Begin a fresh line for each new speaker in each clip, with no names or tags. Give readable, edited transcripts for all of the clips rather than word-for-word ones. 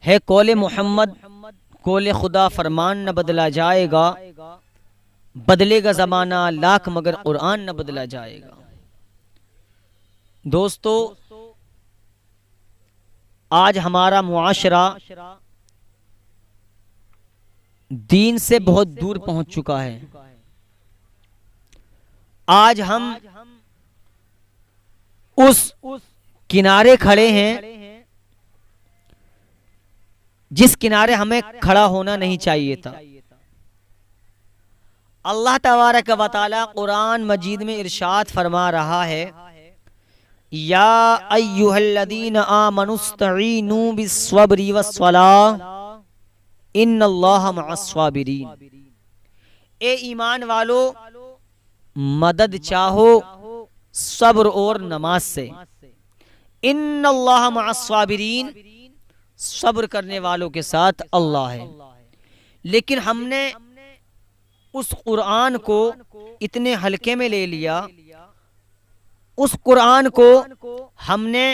ہے قول محمد قول خدا فرمان نہ بدلا جائے گا، بدلے گا زمانہ لاکھ مگر قرآن نہ بدلا جائے گا۔ دوستو، آج ہمارا معاشرہ دین سے بہت دور پہنچ چکا ہے۔ آج ہم اس کنارے کھڑے ہیں جس کنارے ہمیں کھڑا ہونا نہیں چاہیے تھا۔ اللہ تبارک و تعالی قرآن مجید میں ارشاد فرما رہا ہے، یا ایھا الذین آمنوا استعینوا بالصبر والصلاۃ ان اللہ مع الصابرین۔ اے ایمان والو، مدد چاہو صبر اور نماز سے۔ ان اللہ مع الصابرین، صبر کرنے والوں کے ساتھ اللہ ہے۔ لیکن ہم نے اس قرآن کو اتنے ہلکے میں لے لیا، اس قرآن کو ہم نے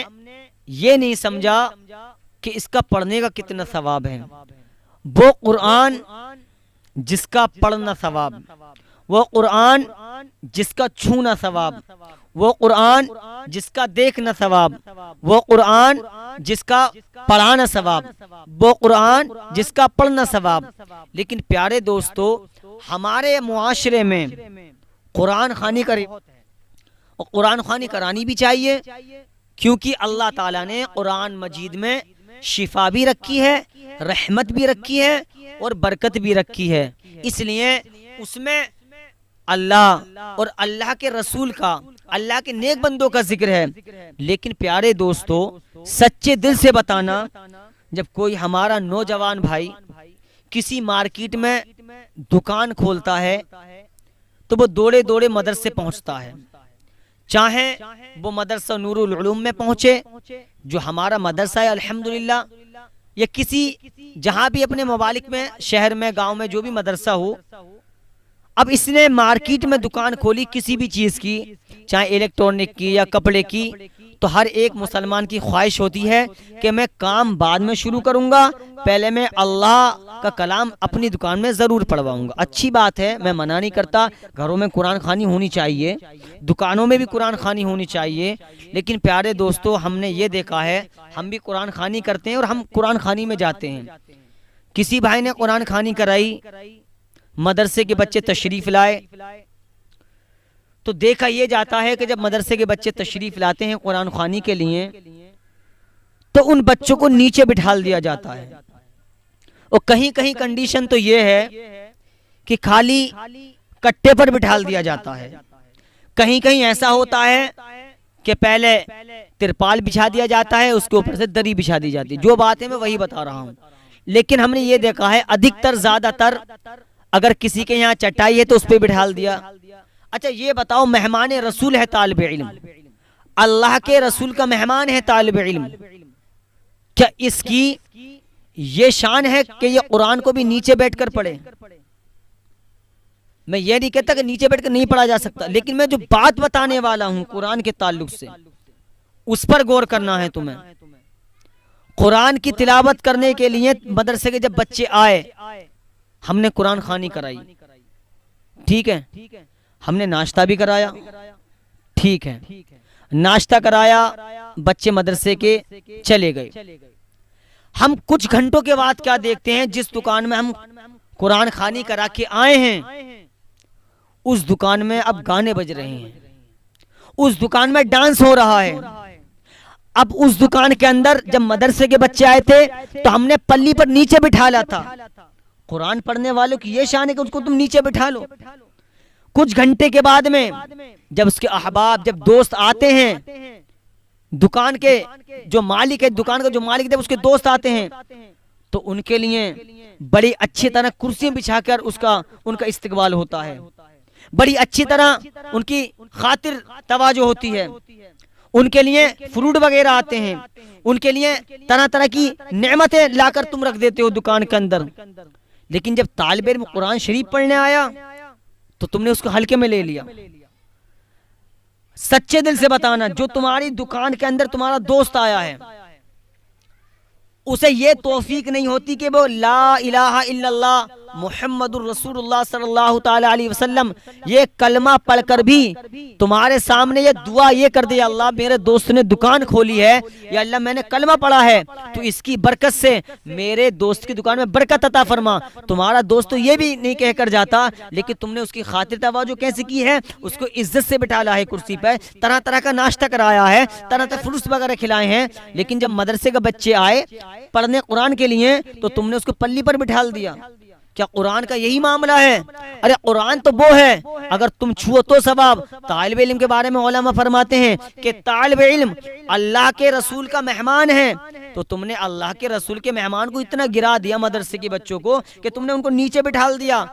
یہ نہیں سمجھا کہ اس کا پڑھنے کا کتنا ثواب ہے۔ وہ قرآن جس کا پڑھنا ثواب، وہ قرآن جس کا چھونا ثواب، وہ قرآن جس کا دیکھنا ثواب، وہ قرآن جس کا پڑھانا ثواب، وہ قرآن جس کا پڑھنا ثواب۔ لیکن پیارے دوستو، ہمارے معاشرے میں قرآن خوانی اور قرآن خوانی کرانی بھی چاہیے، کیونکہ اللہ تعالیٰ نے قرآن مجید میں شفا بھی رکھی ہے، رحمت بھی رکھی ہے اور برکت بھی رکھی ہے۔ اس لیے اس میں اللہ اور اللہ کے رسول کا، اللہ کے نیک بندوں کا ذکر ہے۔ لیکن پیارے دوستو، سچے دل سے بتانا، جب کوئی ہمارا نوجوان بھائی کسی مارکیٹ میں دکان کھولتا ہے تو وہ دوڑے دوڑے مدرسے پہنچتا ہے، چاہے وہ مدرسہ نور العلوم میں پہنچے جو ہمارا مدرسہ ہے الحمدللہ، یا کسی جہاں بھی اپنے ممالک میں، شہر میں، گاؤں میں جو بھی مدرسہ ہو۔ اب اس نے مارکیٹ میں دکان کھولی کسی بھی چیز کی، چاہے الیکٹرونک کی یا کپڑے کی، تو ہر ایک مسلمان کی خواہش ہوتی ہے کہ میں کام بعد میں شروع کروں گا، پہلے میں اللہ کا کلام اپنی دکان میں ضرور پڑھواؤں گا۔ اچھی بات ہے، میں منع نہیں کرتا، گھروں میں قرآن خوانی ہونی چاہیے، دکانوں میں بھی قرآن خوانی ہونی چاہیے۔ لیکن پیارے دوستو، ہم نے یہ دیکھا ہے، ہم بھی قرآن خوانی کرتے ہیں اور ہم قرآن خوانی میں جاتے ہیں۔ کسی بھائی نے قرآن خوانی کرائی، مدرسے کے بچے تشریف لائے، تو دیکھا یہ جاتا ہے کہ جب مدرسے کے بچے تشریف لاتے ہیں قرآن خوانی کے لیے تو ان بچوں کو نیچے بٹھا دیا جاتا ہے، اور کہیں کہیں کنڈیشن تو یہ ہے کہ خالی کٹے پر بٹھا دیا جاتا ہے، کہیں کہیں ایسا ہوتا ہے کہ پہلے ترپال بچھا دیا جاتا ہے، اس کے اوپر سے دری بچھا دی جاتی ہے۔ جو بات ہے میں وہی بتا رہا ہوں، لیکن ہم نے یہ دیکھا ہے ادھکتر زیادہ تر اگر کسی کے یہاں چٹائی ہے تو اس پہ بٹھا دیا۔ اچھا یہ بتاؤ، مہمان رسول ہے طالب علم، اللہ کے رسول کا مہمان ہے طالب علم، کیا اس کی یہ شان ہے کہ یہ قرآن کو بھی نیچے بیٹھ کر پڑھے؟ میں یہ نہیں کہتا کہ نیچے بیٹھ کر نہیں پڑھا جا سکتا، لیکن میں جو بات بتانے والا ہوں قرآن کے تعلق سے، اس پر غور کرنا ہے تمہیں۔ قرآن کی تلاوت کرنے کے لیے مدرسے کے جب بچے آئے، ہم نے قرآن خوانی کرائی، ٹھیک ہے، ہم نے ناشتہ بھی کرایا، ٹھیک ہے، ناشتہ کرایا، بچے مدرسے کے چلے گئے۔ ہم کچھ گھنٹوں کے بعد کیا دیکھتے ہیں، جس دکان میں ہم قرآن خوانی کرا کے آئے ہیں اس دکان میں اب گانے بج رہے ہیں، اس دکان میں ڈانس ہو رہا ہے۔ اب اس دکان کے اندر جب مدرسے کے بچے آئے تھے تو ہم نے پلی پر نیچے بٹھا لا تھا۔ قرآن پڑھنے والوں کی یہ شان ہے کہ اس کو تم نیچے بٹھا لو۔ کچھ گھنٹے کے بعد میں جب اس کے احباب، جب دوست آتے ہیں، دکان کے جو مالک ہے، دکان کا جو مالک جب اس کے دوست آتے ہیں تو ان کے لیے بڑی اچھی طرح کرسیاں بچھا کر ان کا استقبال ہوتا ہے، بڑی اچھی طرح ان کی خاطر توجہ ہوتی ہے، ان کے لیے فروٹ وغیرہ آتے ہیں، ان کے لیے طرح طرح کی نعمتیں لا کر تم رکھ دیتے ہو دکان کے اندر۔ لیکن جب طالب علم قرآن شریف پڑھنے آیا تو تم نے اس کو ہلکے میں لے لیا۔ سچے دل سے بتانا، جو تمہاری دکان کے اندر تمہارا دوست آیا ہے، اسے یہ توفیق نہیں ہوتی کہ وہ لا الہ الا اللہ محمد الرسول اللہ صلی اللہ تعالی علیہ وسلم یہ کلمہ پڑھ کر بھی تمہارے سامنے یہ دعا یہ کر دے، اللہ میرے دوست نے دکان کھولی ہے، یا اللہ میں نے کلمہ پڑھا ہے تو اس کی برکت سے میرے دوست کی دکان میں برکت عطا فرما۔ تمہارا دوست تو یہ بھی نہیں کہہ کر جاتا، لیکن تم نے اس کی خاطر توجہ کیسے کی ہے، اس کو عزت سے بٹھالا ہے کرسی پہ، طرح طرح کا ناشتہ کرایا ہے، طرح طرح فروٹس وغیرہ کھلائے ہیں، لیکن جب مدرسے کے بچے آئے پڑھنے قرآن کے لیے تو تم نے اس کو پلی پر بٹھال دیا۔ کیا قرآن کا یہی معاملہ ہے؟ ارے قرآن تو وہ ہے اگر تم چھو تو ثواب۔ طالب علم کے بارے میں علماء فرماتے ہیں کہ طالب علم اللہ کے رسول کا مہمان ہے، تو تم نے اللہ کے رسول کے مہمان کو اتنا گرا دیا مدرسے کے بچوں کو کہ تم نے ان کو نیچے بٹھال دیا۔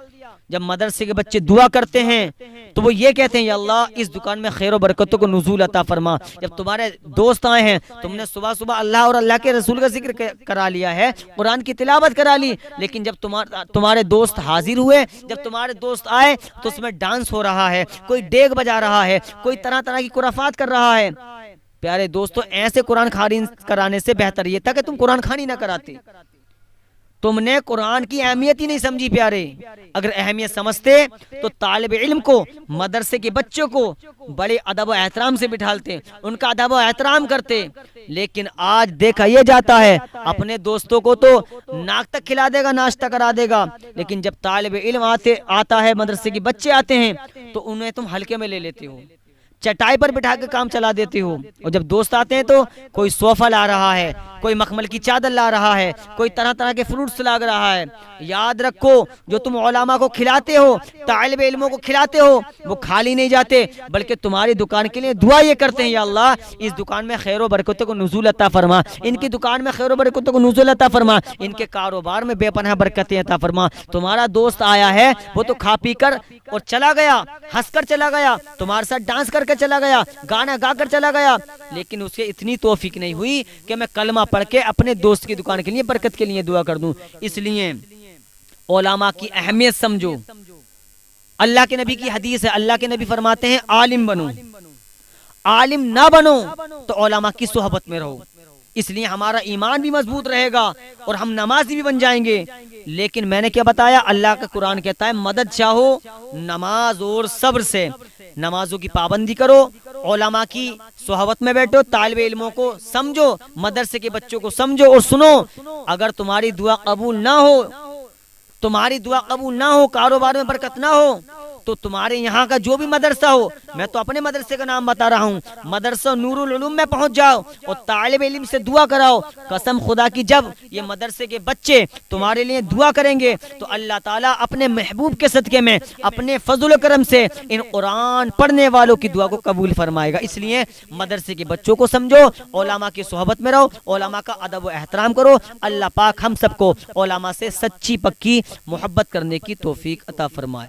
جب مدرسے کے بچے دعا کرتے ہیں تو وہ یہ کہتے ہیں یا اللہ اس دکان میں خیر و برکتوں کو نزول عطا فرما۔ جب تمہارے دوست آئے ہیں تم نے صبح صبح اللہ اور اللہ کے رسول کا ذکر کرا لیا ہے، قرآن کی تلاوت کرا لی، لیکن جب تمہارے دوست حاضر ہوئے، جب تمہارے دوست آئے تو اس میں ڈانس ہو رہا ہے، کوئی ڈیگ بجا رہا ہے، کوئی طرح طرح کی خرافات کر رہا ہے۔ پیارے دوستو، ایسے قرآن خوانی کرانے سے بہتر یہ تھا کہ تم قرآن خوانی نہ کراتے۔ تم نے قرآن کی اہمیت ہی نہیں سمجھی پیارے۔ اگر اہمیت سمجھتے تو طالب علم کو، مدرسے کے بچوں کو بڑے ادب و احترام سے بٹھالتے، ان کا ادب و احترام کرتے۔ لیکن آج دیکھا یہ جاتا ہے اپنے دوستوں کو تو ناک تک کھلا دے گا، ناشتہ کرا دے گا، لیکن جب طالب علم آتا ہے، مدرسے کے بچے آتے ہیں تو انہیں تم ہلکے میں لے لیتے ہو، چٹائی پر بٹھا کے کام چلا دیتے ہو۔ اور جب دوست آتے ہیں تو کوئی صوفہ لا رہا ہے، کوئی مخمل کی چادر لا رہا ہے، کوئی طرح طرح کے فروٹس لا رہا ہے۔ یاد رکھو جو تم علماء کو کھلاتے ہو، طالب علموں کو کھلاتے ہو، وہ خالی نہیں جاتے بلکہ تمہاری دکان کے لیے دعا یہ کرتے ہیں یا اللہ اس دکان میں خیر و برکتوں کو نزول عطا فرما، ان کی دکان میں خیر و برکتوں کو نزول عطا فرما، ان کے کاروبار میں بے پناہ برکتیں عطا فرما۔ تمہارا دوست آیا ہے وہ تو کھا پی کر اور چلا گیا، ہنس کر چلا گیا، تمہارے ساتھ ڈانس کر چلا گیا، گانا گا کر چلا گیا، لیکن اسے اتنی توفیق نہیں ہوئی کہ میں کلمہ پڑھ کے اپنے دوست کی دکان کے لیے برکت کے لیے دعا کر دوں۔ اس لیے علماء کی اہمیت سمجھو۔ اللہ کے نبی کی حدیث ہے، اللہ کے نبی فرماتے ہیں عالم بنو، عالم نہ بنو تو علماء کی صحبت میں رہو۔ اس لیے ہمارا ایمان بھی مضبوط رہے گا اور ہم نمازی بھی بن جائیں گے۔ لیکن میں نے کیا بتایا، اللہ کا قرآن کہتا ہے مدد چاہو نماز اور صبر سے، نمازوں کی پابندی کرو، علماء کی صحبت میں بیٹھو، طالب علموں کو سمجھو، مدرسے کے بچوں کو سمجھو اور سنو۔ اگر تمہاری دعا قبول نہ ہو، کاروبار میں برکت نہ ہو، تو تمہارے یہاں کا جو بھی مدرسہ ہو، میں تو اپنے مدرسے کا نام بتا رہا ہوں، مدرسہ نور العلوم میں پہنچ جاؤ اور طالب علم سے دعا کراؤ۔ قسم خدا کی جب یہ مدرسے کے بچے تمہارے لیے دعا کریں گے تو اللہ تعالیٰ اپنے محبوب کے صدقے میں، اپنے فضل و کرم سے ان قرآن پڑھنے والوں کی دعا کو قبول فرمائے گا۔ اس لیے مدرسے کے بچوں کو سمجھو، علماء کی صحبت میں رہو، علماء کا ادب و احترام کرو۔ اللہ پاک ہم سب کو علماء سے سچی پکی محبت کرنے کی توفیق عطا فرمائے۔